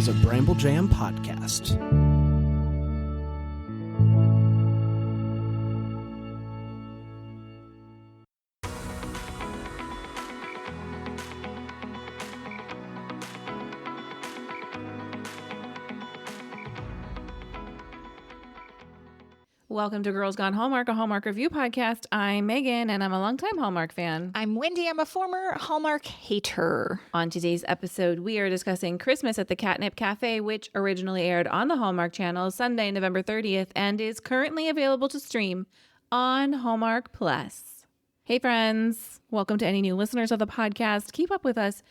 is a Bramble Jam podcast. Welcome to Girls Gone Hallmark, a Hallmark review podcast. I'm Megan, and I'm a longtime Hallmark fan. I'm Wendy. I'm a former Hallmark hater. On today's episode, we are discussing Christmas at the Catnip Café, which originally aired on the Hallmark Channel Sunday, November 30th, and is currently available to stream on Hallmark Plus. Hey, friends. Welcome to any new listeners of the podcast. Keep up with us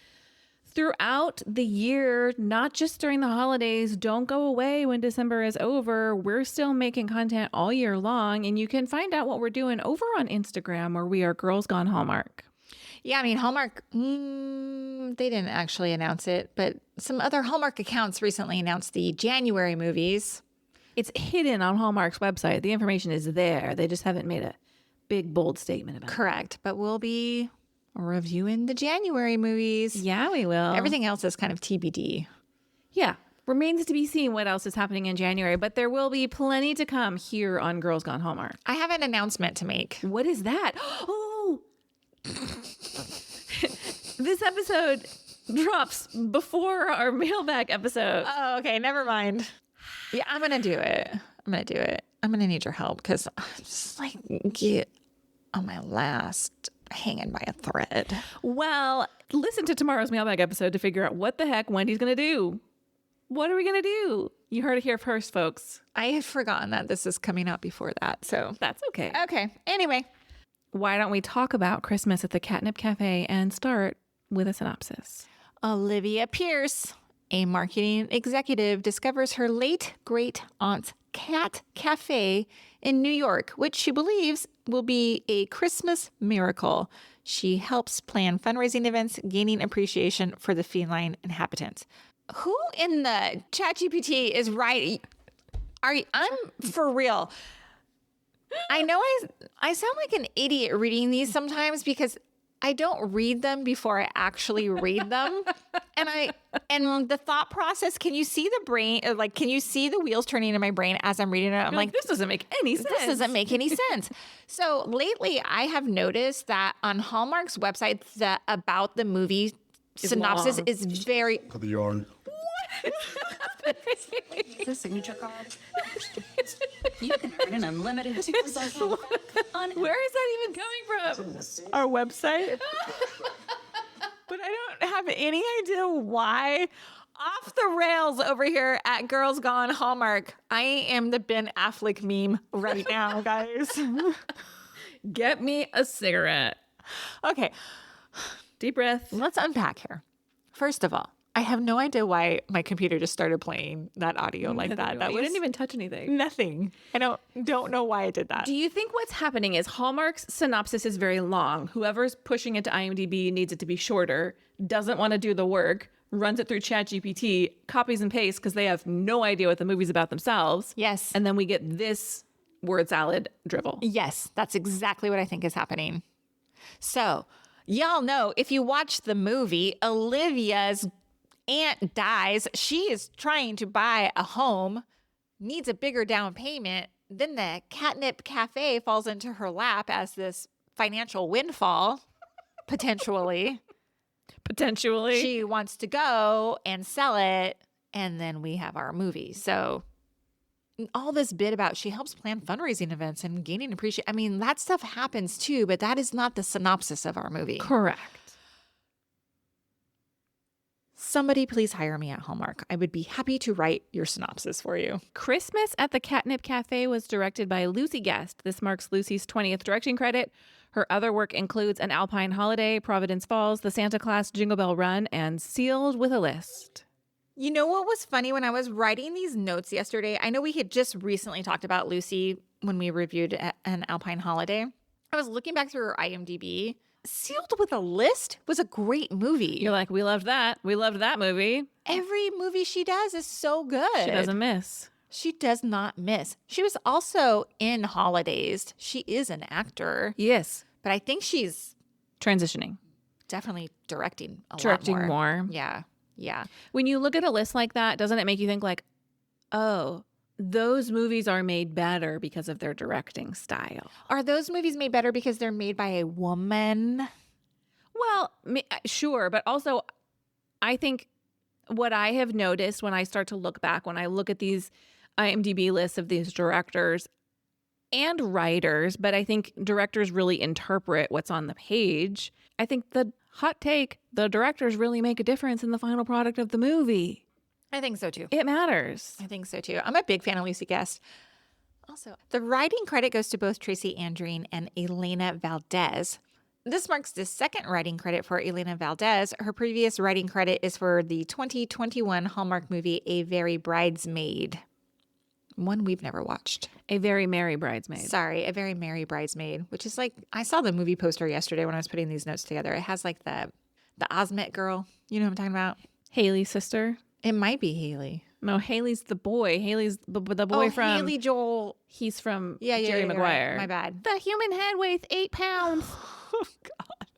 throughout the year, not just during the holidays. Don't go away when December is over. We're still making content all year long, and you can find out what we're doing over on Instagram, where we are Girls Gone Hallmark. Yeah, I mean, Hallmark, they didn't actually announce it, but some other Hallmark accounts recently announced the January movies. It's hidden on Hallmark's website. The information is there. They just haven't made a big, bold statement about it. Correct, but we'll be reviewing the January movies. Yeah, we will. Everything else is kind of TBD. Yeah. Remains to be seen what else is happening in January, but there will be plenty to come here on Girls Gone Hallmark. I have an announcement to make. What is that? Oh! This episode drops before our mailbag episode. Oh, okay. Never mind. Yeah, I'm going to do it. I'm going to need your help because I'm just like, get on my last hanging by a thread. Well, listen to tomorrow's mailbag episode to figure out what the heck Wendy's going to do. What are we going to do? You heard it here first, folks. I had forgotten that this is coming out before that, so That's okay. Okay. Anyway, Why don't we talk about Christmas at the Catnip Café and start with a synopsis? Olivia Pierce, a marketing executive, discovers her late great-aunt's cat cafe in New York, which she believes will be a Christmas miracle. She helps plan fundraising events, gaining appreciation for the feline inhabitants. Who in the ChatGPT is right? I'm for real. I know I sound like an idiot reading these sometimes because I don't read them before I actually read them. And the thought process, can you see the brain, like, can you see the wheels turning in my brain as I'm reading it? I'm like, this doesn't make any sense. This doesn't make any sense. So lately I have noticed that on Hallmark's website, the about the movie synopsis long. is very... Cut the yarn. Is this signature card? You can earn an unlimited 2% on Where is that even coming from? our website. But I don't have any idea why. Off the rails over here at Girls Gone Hallmark. I am the Ben Affleck meme right now, guys. Get me a cigarette. Okay, Deep breath. let's unpack here. First of all, I have no idea why my computer just started playing that audio like that. That You was didn't even touch anything. nothing. I don't know why I did that. Do you think what's happening is Hallmark's synopsis is very long? Whoever's pushing it to IMDb needs it to be shorter, doesn't want to do the work, runs it through ChatGPT, copies and pastes because they have no idea what the movie's about themselves. Yes. And then we get this word salad drivel. Yes, that's exactly what I think is happening. So, y'all know if you watch the movie, Olivia's aunt dies. She is trying to buy a home, needs a bigger down payment. Then the Catnip Cafe falls into her lap as this financial windfall, potentially. Potentially. She wants to go and sell it, and then we have our movie. So all this bit about she helps plan fundraising events and gaining appreciation. I mean, that stuff happens too, but that is not the synopsis of our movie. Correct. Somebody please hire me at Hallmark. I would be happy to write your synopsis for you. Christmas at the Catnip Café was directed by Lucy Guest. This marks Lucy's 20th directing credit. Her other work includes An Alpine Holiday, Providence Falls, The Santa Claus Jingle Bell Run, and Sealed with a List. You know what was funny when I was writing these notes yesterday? I know we had just recently talked about Lucy when we reviewed An Alpine Holiday. I was looking back through her IMDb. Sealed with a List was a great movie. You're like, we loved that. We loved that movie. Every movie she does is so good. She doesn't miss. She does not miss. She was also in Holidays. She is an actor, Yes. but I think she's Transitioning. definitely directing a Directing lot more. Yeah. Yeah. When you look at a list like that, doesn't it make you think like, oh, those movies are made better because of their directing style? Are those movies made better because they're made by a woman? Well, sure. But also, I think what I have noticed when I start to look back, when I look at these IMDb lists of these directors and writers, but I think directors really interpret what's on the page. I think the hot take, the directors really make a difference in the final product of the movie. I think so too. It matters. I think so too. I'm a big fan of Lucy Guest. Also, the writing credit goes to both Tracy Andreen and Elena Valdez. This marks the second writing credit for Elena Valdez. Her previous writing credit is for the 2021 Hallmark movie A Very Bridesmaid. One we've never watched. A Very Merry Bridesmaid. Sorry, A Very Merry Bridesmaid, which is like, I saw the movie poster yesterday when I was putting these notes together. It has like the Osment girl. You know what I'm talking about? Haley's sister. It might be Haley. No, Haley's the boy. Haley's the boy from Haley Joel. He's from Yeah, Jerry Maguire. Right. My bad. The human head weighs 8 pounds. Oh, God.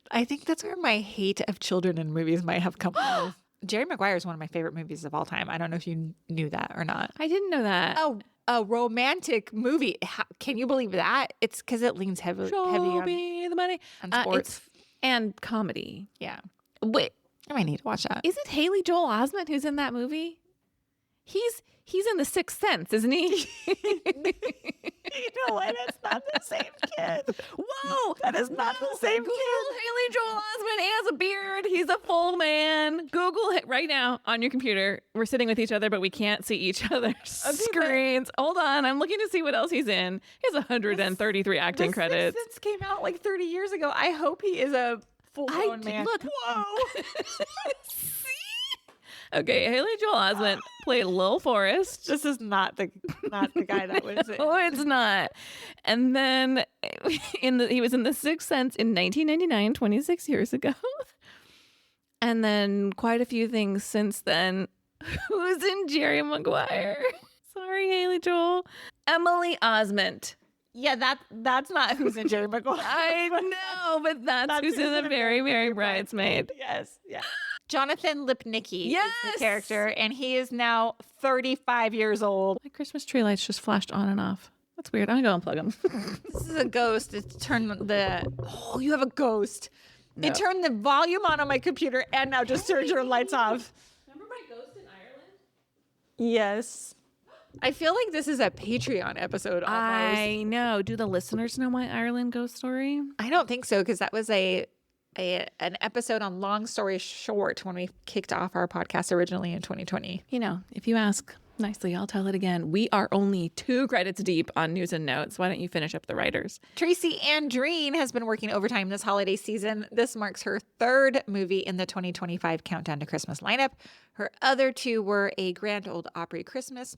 I think that's where my hate of children in movies might have come from. Jerry Maguire is one of my favorite movies of all time. I don't know if you knew that or not. I didn't know that. Oh, a romantic movie. Can you believe that? It's because it leans heavy Show on, me the money. on sports. And comedy. Yeah. Wait, I might need to watch that. is it Haley Joel Osment who's in that movie? He's in The Sixth Sense, isn't he? You know what? It's not the same kid. Whoa, That is not the same Google kid. Haley Joel Osment. He has a beard. He's a full man. Google it right now on your computer. We're sitting with each other, but we can't see each other's screens. Hold on. I'm looking to see what else he's in. He has 133 acting credits. The Sixth Sense came out like 30 years ago. I hope he is a full-grown man. Look. Whoa. See? Okay, Haley Joel Osment played Lil Forrest. This is not the guy that was it. Oh, it's not. And then he was in The Sixth Sense in 1999, 26 years ago. And then quite a few things since then. Who's in Jerry Maguire? Sorry, Haley Joel. Emily Osment. Yeah, that's not who's in Jerry Maguire. I know, but that's who's in The Very Merry Bridesmaid. Yes, yeah. Jonathan Lipnicki is Yes! the character, and he is now 35 years old. My Christmas tree lights just flashed on and off. That's weird. I'm going to unplug them. This is a ghost. It's turned the... Oh, you have a ghost. No. It turned the volume on my computer and now just turned your lights off. Remember my ghost in Ireland? Yes. I feel like this is a Patreon episode almost. I know. Do the listeners know my Ireland ghost story? I don't think so, because that was an episode on Long Story Short when we kicked off our podcast originally in 2020. You know, if you ask nicely, I'll tell it again. We are only 2 credits deep on news and notes. Why don't you finish up the writers? Tracy Andreen has been working overtime this holiday season. This marks her 3rd movie in the 2025 Countdown to Christmas lineup. Her other 2 were A Grand Old Opry Christmas,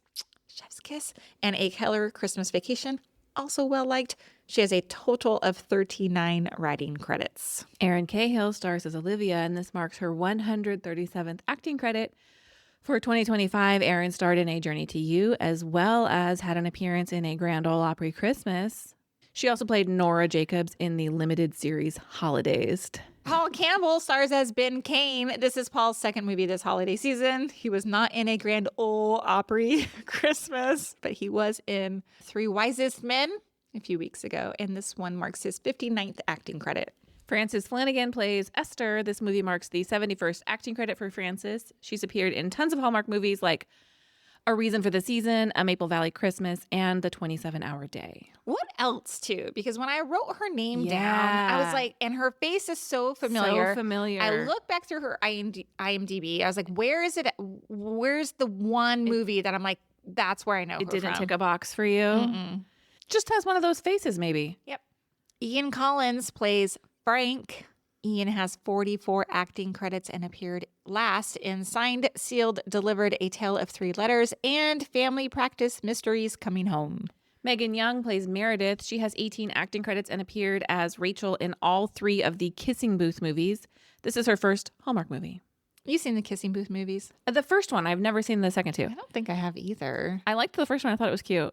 Chef's Kiss, and A Keller Christmas Vacation. Also well liked. She has a total of 39 writing credits. Erin Cahill stars as Olivia, and this marks her 137th acting credit. For 2025, Erin starred in A Journey to You, as well as had an appearance in A Grand Ole Opry Christmas. She also played Nora Jacobs in the limited series Holidays. Paul Campbell stars as Ben Kane. This is Paul's 2nd movie this holiday season. He was not in A Grand Ole Opry Christmas, but he was in Three Wisest Men a few weeks ago, and this one marks his 59th acting credit. Frances Flanagan plays Esther. This movie marks the 71st acting credit for Frances. She's appeared in tons of Hallmark movies like A Reason for the Season, A Maple Valley Christmas, and The 27-Hour Day. What else, too? Because when I wrote her name down, Yeah. I was like, and her face is so familiar. So familiar. I looked back through her IMDb. I was like, where is it? Where's the one movie that I'm like, that's where I know her It didn't from? tick a box for you. Mm-mm. Just has one of those faces, maybe. Yep. Ian Collins plays Frank. Ian has 44 acting credits and appeared last in Signed, Sealed, Delivered, A Tale of 3 Letters, and Family Practice Mysteries Coming Home. Megan Young plays Meredith. She has 18 acting credits and appeared as Rachel in all 3 of the Kissing Booth movies. This is her first Hallmark movie. You seen the Kissing Booth movies? The first one. I've never seen the second 2. I don't think I have either. I liked the first one. I thought it was cute.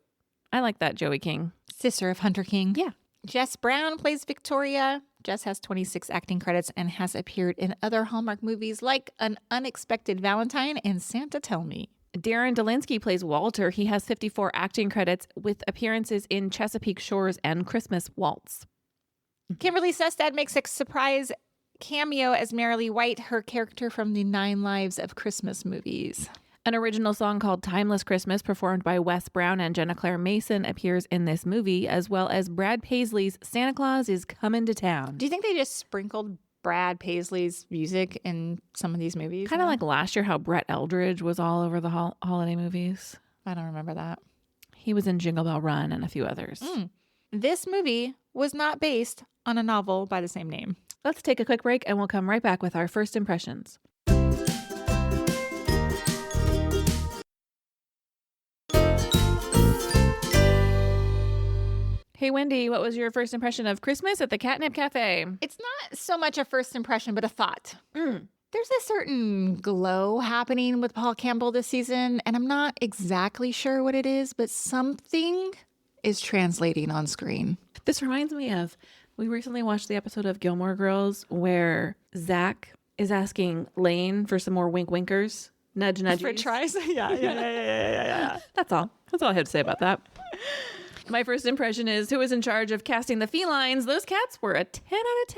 I like that Joey King. Sister of Hunter King. Yeah. Jess Brown plays Victoria. Jess has 26 acting credits and has appeared in other Hallmark movies like An Unexpected Valentine and Santa Tell Me. Darren Delinsky plays Walter. He has 54 acting credits with appearances in Chesapeake Shores and Christmas Waltz. Kimberly Sestad makes a surprise cameo as Merrily White, her character from the 9 Lives of Christmas movies. An original song called Timeless Christmas, performed by Wes Brown and Jenna Claire Mason, appears in this movie, as well as Brad Paisley's Santa Claus is Coming to Town. Do you think they just sprinkled Brad Paisley's music in some of these movies? Kind of like last year how Brett Eldridge was all over the holiday movies. I don't remember that. He was in Jingle Bell Run and a few others. This movie was not based on a novel by the same name. Let's take a quick break and we'll come right back with our first impressions. Hey, Wendy, what was your first impression of Christmas at the Catnip Café? It's not so much a first impression, but a thought. There's a certain glow happening with Paul Campbell this season, and I'm not exactly sure what it is, but something is translating on screen. This reminds me of, we recently watched the episode of Gilmore Girls where Zach is asking Lane for some more wink winkers, nudge nudges. For tries? Yeah. That's all. That's all I had to say about that. My first impression is, who was in charge of casting the felines? Those cats were a 10 out of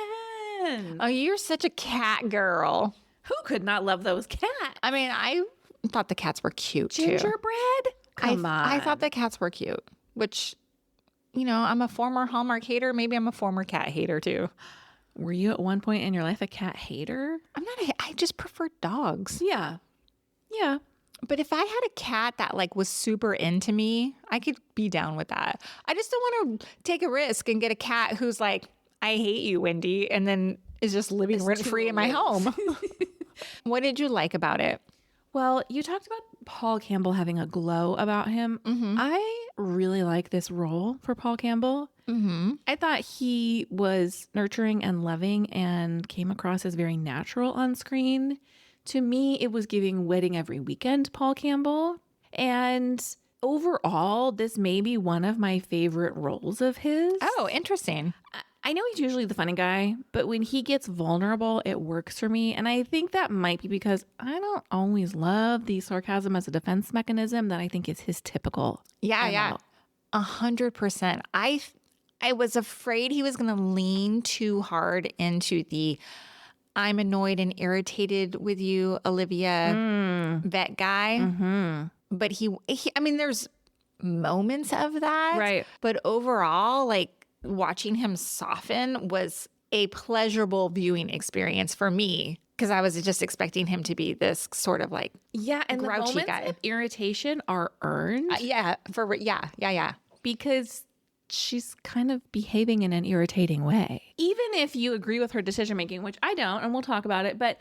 10. Oh, you're such a cat girl. Who could not love those cats? I mean, I thought the cats were cute too. Gingerbread? Come on. I thought the cats were cute, which, you know, I'm a former Hallmark hater. Maybe I'm a former cat hater too. Were you at one point in your life a cat hater? I just prefer dogs. Yeah. Yeah. But if I had a cat that like was super into me, I could be down with that. I just don't want to take a risk and get a cat who's like, I hate you, Wendy, and then is just living rent free in my home. What did you like about it? Well, you talked about Paul Campbell having a glow about him. I really like this role for Paul Campbell. I thought he was nurturing and loving and came across as very natural on screen. To me, it was giving Wedding Every Weekend Paul Campbell. And overall, this may be one of my favorite roles of his. Oh, interesting. I know he's usually the funny guy, but when he gets vulnerable, it works for me. And I think that might be because I don't always love the sarcasm as a defense mechanism that I think is his typical. Yeah. 100%. I was afraid he was going to lean too hard into the I'm annoyed and irritated with you, Olivia, vet guy. But he, I mean, there's moments of that. Right. But overall, like watching him soften was a pleasurable viewing experience for me because I was just expecting him to be this sort of like and grouchy the moments guy. of irritation are earned. Yeah. Because she's kind of behaving in an irritating way. Even if you agree with her decision making, which I don't, and we'll talk about it, but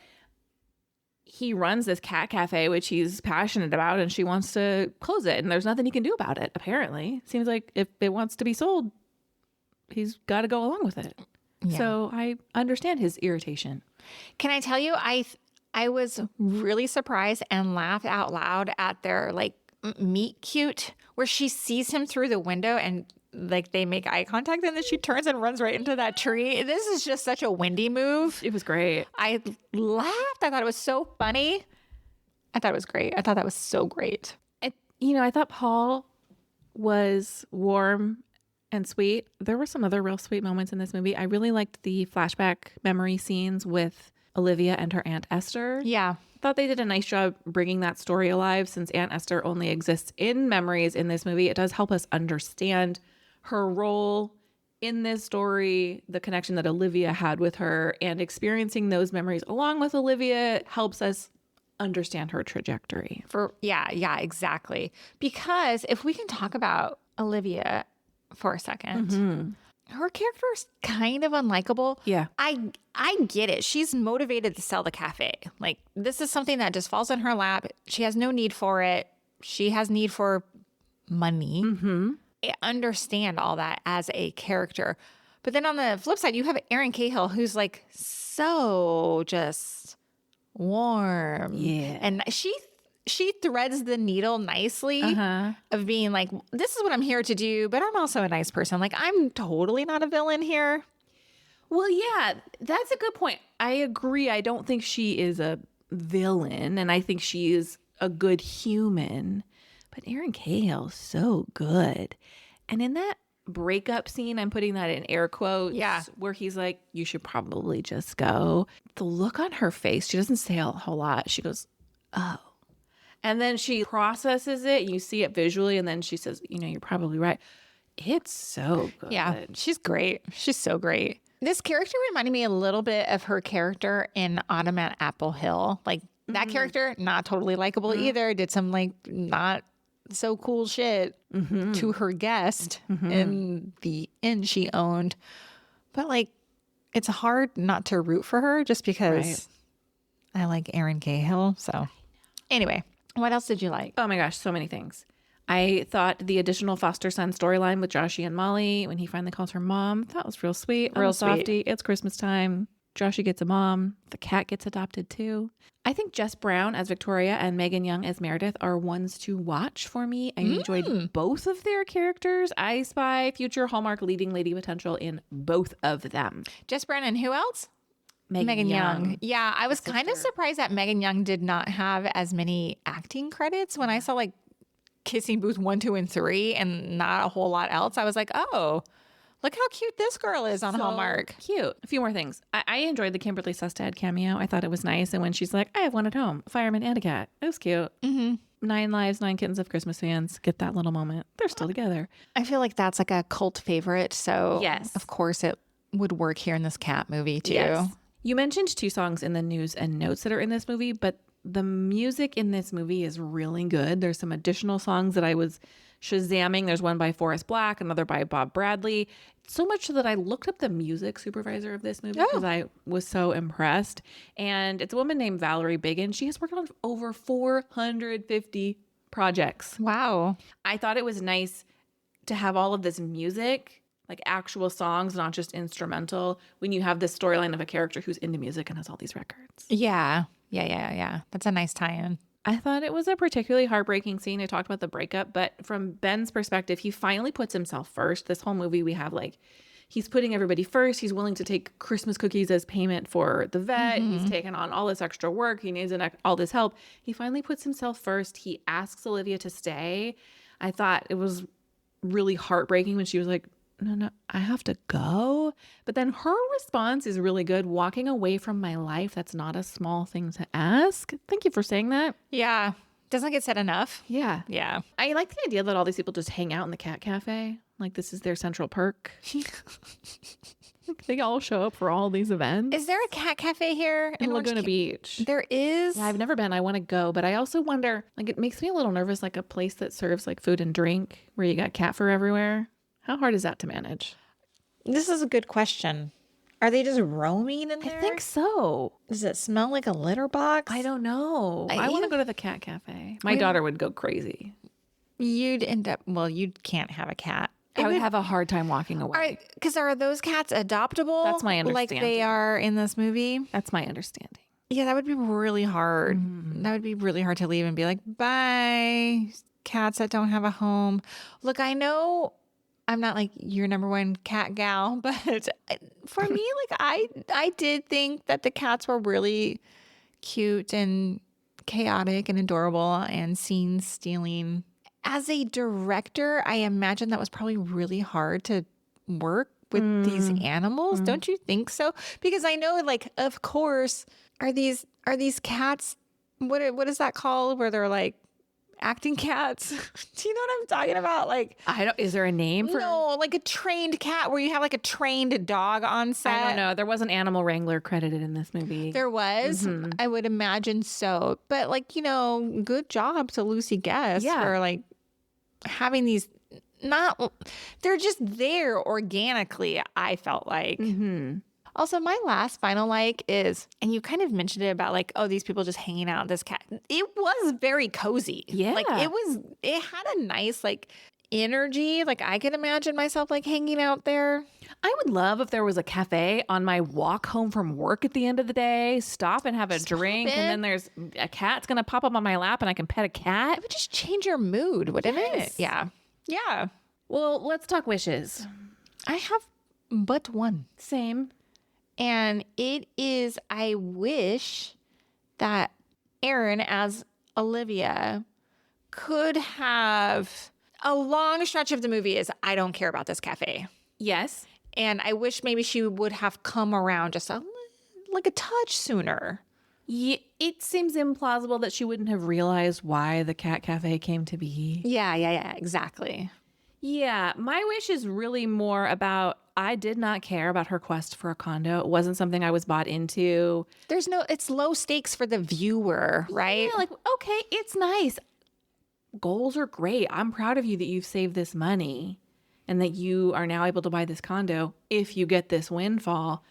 he runs this cat cafe, which he's passionate about, and she wants to close it, and there's nothing he can do about it, apparently. Seems like if it wants to be sold, he's got to go along with it. Yeah. So I understand his irritation. Can I tell you, I was really surprised and laughed out loud at their like meet cute where she sees him through the window and like they make eye contact and then she turns and runs right into that tree. This is just such a Wendy move. It was great. I laughed. I thought it was so funny. I thought it was great. I thought that was so great. I thought Paul was warm and sweet. There were some other real sweet moments in this movie. I really liked the flashback memory scenes with Olivia and her Aunt Esther. Yeah. Thought they did a nice job bringing that story alive. Since Aunt Esther only exists in memories in this movie, it does help us understand her role in this story, the connection that Olivia had with her, and experiencing those memories along with Olivia helps us understand her trajectory. Yeah, exactly. Because if we can talk about Olivia for a second, her character is kind of unlikable. Yeah. I get it. She's motivated to sell the cafe. Like, this is something that just falls in her lap. She has no need for it. She has need for money. I understand all that as a character. But then on the flip side, you have Erin Cahill, who's like so just warm. Yeah. And she threads the needle nicely of being like, this is what I'm here to do, but I'm also a nice person. Like, I'm totally not a villain here. Well, yeah, that's a good point. I agree. I don't think she is a villain, and I think she is a good human. But Erin Cahill, so good. And in that breakup scene, I'm putting that in air quotes, where he's like, you should probably just go. The look on her face, she doesn't say a whole lot. She goes, oh. And then she processes it. You see it visually. And then she says, you're probably right. It's so good. Yeah, she's great. She's so great. This character reminded me a little bit of her character in Autumn at Apple Hill. Like that character, not totally likable either. Did some like not so cool shit to her guest in the inn she owned. But like, it's hard not to root for her just because I like Erin Cahill. So anyway, what else did you like? Oh my gosh, so many things. I thought the additional foster son storyline with Joshy and Molly when he finally calls her mom, that was real sweet. Real softy. It's Christmas time. Joshy gets a mom. The cat gets adopted too. I think Jess Brown as Victoria and Megan Young as Meredith are ones to watch for me. I enjoyed both of their characters. I spy future Hallmark leading lady potential in both of them. Jess Brown and who else? Megan Young. Yeah, I was kind of surprised that Megan Young did not have as many acting credits. When I saw like Kissing Booth 1, 2, and 3 and not a whole lot else, I was like, oh, look how cute this girl is on Hallmark. Cute. A few more things. I enjoyed the Kimberly Sustad cameo. I thought it was nice. And when she's like, I have one at home, a fireman and a cat. It was cute. 9 Lives, 9 Kittens of Christmas fans get that little moment. They're still together. I feel like that's like a cult favorite. So yes, of course it would work here in this cat movie too. Yes. You mentioned 2 songs in the news and notes that are in this movie, but the music in this movie is really good. There's some additional songs that I was Shazamming. There's one by Forrest Black, another by Bob Bradley. So much so that I looked up the music supervisor of this movie because I was so impressed. And it's a woman named Valerie Biggin. She has worked on over 450 projects. Wow. I thought it was nice to have all of this music, like actual songs, not just instrumental, when you have this storyline of a character who's into music and has all these records. Yeah. That's a nice tie-in. I thought it was a particularly heartbreaking scene. I talked about the breakup, but from Ben's perspective, he finally puts himself first. This whole movie, we have like, he's putting everybody first. He's willing to take Christmas cookies as payment for the vet. He's taken on all this extra work. He needs all this help. He finally puts himself first. He asks Olivia to stay. I thought it was really heartbreaking when she was like, no, I have to go. But then her response is really good. Walking away from my life, that's not a small thing to ask. Thank you for saying that. Yeah. Doesn't get said enough. Yeah. Yeah. I like the idea that all these people just hang out in the cat cafe. Like this is their central perk. They all show up for all these events. Is there a cat cafe here in Laguna Beach? There is. Yeah, I've never been. I want to go, but I also wonder, like it makes me a little nervous, like a place that serves like food and drink where you got cat fur everywhere. How hard is that to manage? This is a good question. Are they just roaming in there? I think so. Does it smell like a litter box? I don't know. I want to go to the cat cafe. My daughter would go crazy. You'd end up, well, you can't have a cat. I would have a hard time walking away. Because are those cats adoptable? That's my understanding. Like they are in this movie? That's my understanding. Yeah, that would be really hard. That would be really hard to leave and be like, bye, cats that don't have a home. Look, I know I'm not like your number one cat gal, but for me, like I did think that the cats were really cute and chaotic and adorable and scene stealing. As a director, I imagine that was probably really hard to work with these animals. Don't you think so? Because I know, like, of course, are these cats? What is that called? Where they're like acting cats? Do you know what I'm talking about? Like, is there a name for? No, like a trained cat where you have like a trained dog on set. I don't know. There was an animal wrangler credited in this movie. There was. I would imagine so. But like, good job to Lucy Guest for like having these they're just there organically, I felt like. Also, my last final like is, and you kind of mentioned it about like, oh, these people just hanging out, this cat. It was very cozy. Yeah. Like it had a nice like energy. Like I could imagine myself like hanging out there. I would love if there was a cafe on my walk home from work at the end of the day, stop and have a drink. And then there's a cat's going to pop up on my lap and I can pet a cat. It would just change your mood, wouldn't it? Yeah. Yeah. Well, let's talk wishes. I have but one. Same. And it is, I wish that Erin as Olivia could have a long stretch of the movie is I don't care about this cafe. Yes. And I wish maybe she would have come around just like a touch sooner. Yeah, it seems implausible that she wouldn't have realized why the cat cafe came to be. Yeah, exactly. Yeah, my wish is really more about I did not care about her quest for a condo. It wasn't something I was bought into. It's low stakes for the viewer, right? Yeah, like, okay, it's nice. Goals are great. I'm proud of you that you've saved this money and that you are now able to buy this condo if you get this windfall.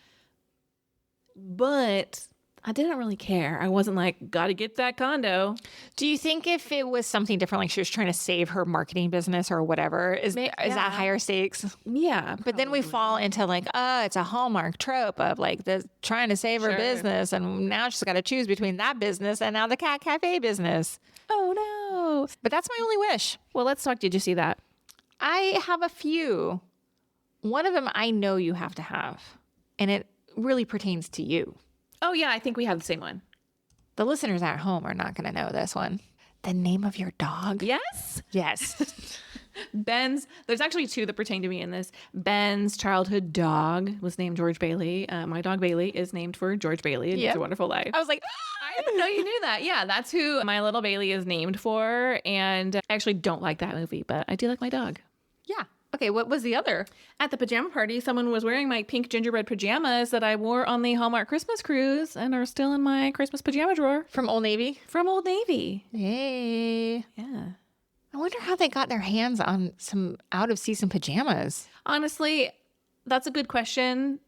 But I didn't really care. I wasn't like, gotta get that condo. Do you think if it was something different, like she was trying to save her marketing business or whatever, is that higher stakes? Yeah. But then we fall into like, it's a Hallmark trope of like trying to save her business. And now she's got to choose between that business and now the cat cafe business. Oh, no. But that's my only wish. Well, let's talk. Did you see that? I have a few. One of them I know you have to have, and it really pertains to you. Oh, yeah. I think we have the same one. The listeners at home are not going to know this one. The name of your dog? Yes. Yes. There's actually two that pertain to me in this. Ben's childhood dog was named George Bailey. My dog Bailey is named for George Bailey in It's a Wonderful Life. I was like, I didn't know you knew that. Yeah, that's who my little Bailey is named for. And I actually don't like that movie, but I do like my dog. yeah. Okay, what was the other? At the pajama party, someone was wearing my pink gingerbread pajamas that I wore on the Hallmark Christmas cruise and are still in my Christmas pajama drawer. From Old Navy? From Old Navy. Yay. Yeah. I wonder how they got their hands on some out-of-season pajamas. Honestly, that's a good question.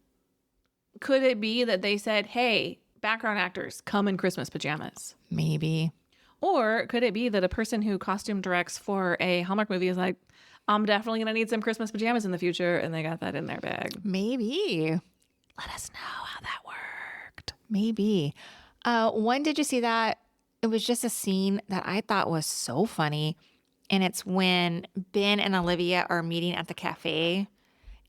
Could it be that they said, hey, background actors, come in Christmas pajamas? Maybe. Or could it be that a person who costume directs for a Hallmark movie is like, I'm definitely going to need some Christmas pajamas in the future, and they got that in their bag? Maybe. Let us know how that worked. Maybe. When did you see that? It was just a scene that I thought was so funny. And it's when Ben and Olivia are meeting at the cafe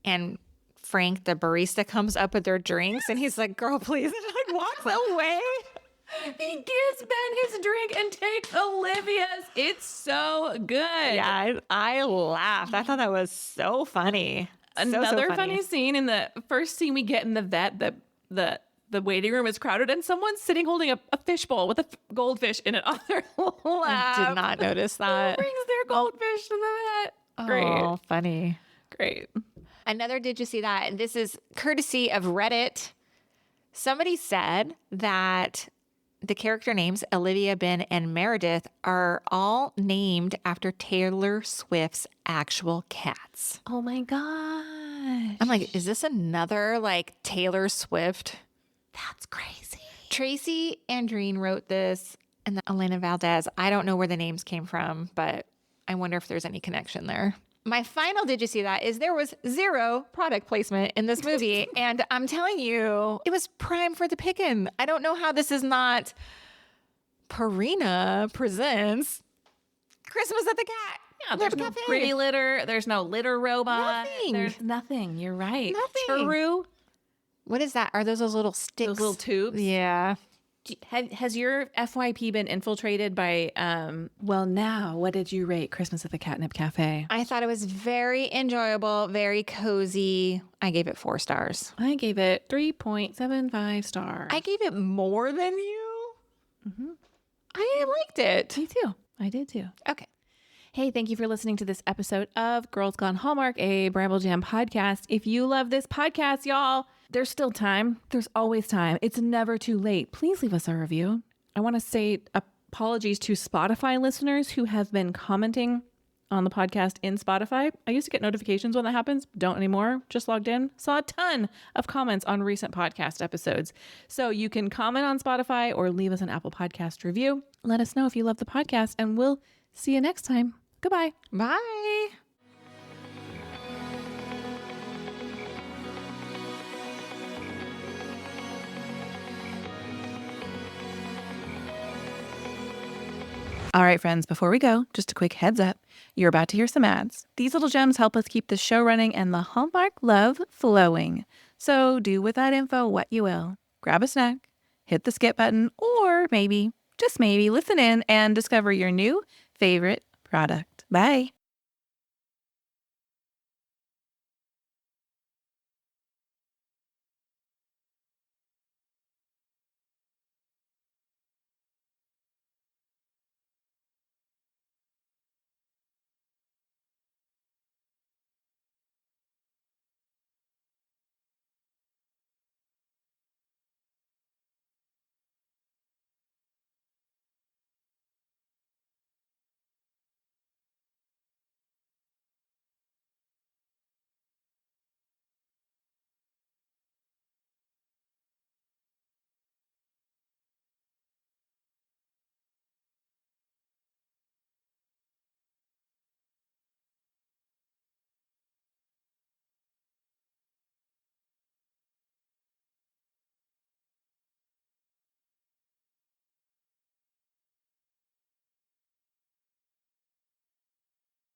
and Frank, the barista, comes up with their drinks and he's like, girl, please. And like walks away. He gives Ben his drink and takes Olivia's. It's so good. Yeah, I laughed. I thought that was so funny. Another so funny scene in the first scene we get in the vet, the waiting room is crowded and someone's sitting holding a fishbowl with a goldfish in it on their lap. I did not notice that. Who brings their goldfish to the vet? Great. Oh, funny. Great. Another, did you see that? And this is courtesy of Reddit. Somebody said that the character names Olivia, Ben, and Meredith are all named after Taylor Swift's actual cats. Oh my gosh. I'm like, is this another like Taylor Swift? That's crazy. Tracy Andreen wrote this, and then Elena Valdez. I don't know where the names came from, but I wonder if there's any connection there. My final, did you see that, is there was zero product placement in this movie. And I'm telling you, it was prime for the picking. I don't know how this is not Purina presents Christmas at the Cat. Yeah, there's no pretty litter. There's no litter robot. Nothing. There's nothing. You're right. Nothing. Churu. What is that? Are those little sticks? Those little tubes. Yeah. Has your FYP been infiltrated by, well, now, what did you rate Christmas at the Catnip Café? I thought it was very enjoyable, very cozy. I gave it 4 stars. I gave it 3.75 stars. I gave it more than you. Mm-hmm. I liked it. Me too. I did too. Okay. Hey, thank you for listening to this episode of Girls Gone Hallmark, a Bramble Jam podcast. If you love this podcast, y'all, there's still time. There's always time. It's never too late. Please leave us a review. I want to say apologies to Spotify listeners who have been commenting on the podcast in Spotify. I used to get notifications when that happens. Don't anymore. Just logged in. Saw a ton of comments on recent podcast episodes. So you can comment on Spotify or leave us an Apple Podcast review. Let us know if you love the podcast, and we'll see you next time. Goodbye. Bye. All right, friends, before we go, just a quick heads up. You're about to hear some ads. These little gems help us keep the show running and the Hallmark love flowing. So do with that info what you will. Grab a snack, hit the skip button, or maybe, just maybe, listen in and discover your new favorite product. Bye.